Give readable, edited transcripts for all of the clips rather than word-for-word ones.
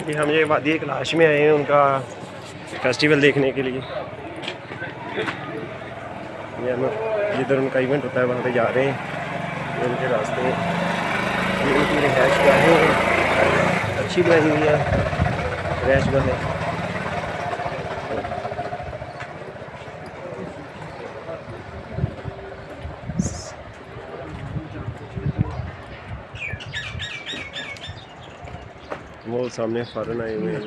ये हम ये वादी कैलाश में आए हैं उनका फेस्टिवल देखने के लिए। ये हम जिधर उनका इवेंट होता है वहाँ पे जा रहे हैं। ये उनके रास्ते में ये उनकी रिहाइश गाहें हैं, अच्छी बनाई हुई है रिहाइश गाहें। वो सामने फॉरेन आए हुए हैं।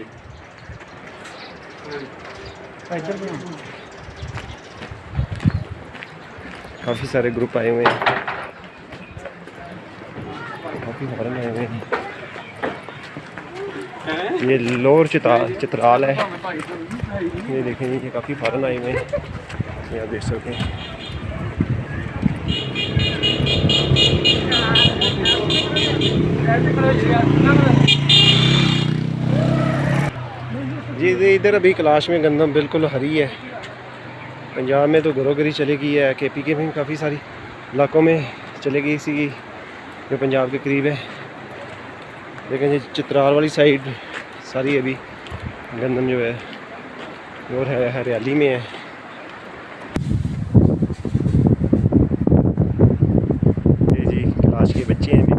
काफ़ी सारे ग्रुप आए हुए हैं, काफ़ी फॉरेन आए हुए हैं। ये लोअर चित्राल है। ये देखें ये काफ़ी फॉरेन आए हुए हैं, ये आप देख सकते हैं। जी इधर अभी कैलाश में गंदम बिल्कुल हरी है। पंजाब में तो घरोघरी चली गई है, KP के भी काफ़ी सारी इलाकों में चले गई सी जो पंजाब के करीब है, लेकिन ये चित्राल वाली साइड सारी अभी गंदम जो है और है हरियाली में है। ये जी कैलाश के बच्चे हैं अभी।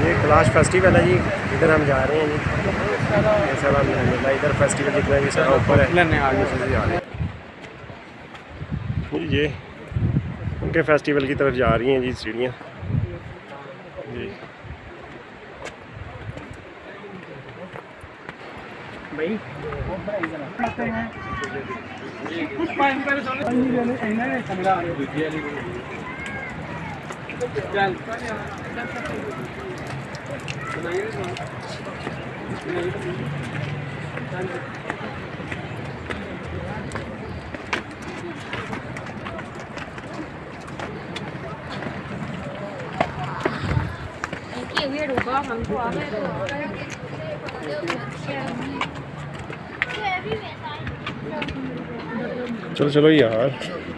ये कैलाश फेस्टिवल है जी, इधर हम जा रहे हैं जी। ये सब हम इधर फेस्टिवल जितना ये सारा ऊपर है जा रहे हैं ये उनके फेस्टिवल की तरफ जा रही हैं जी सीढ़ियाँ जी। भाई चलो चलो यार।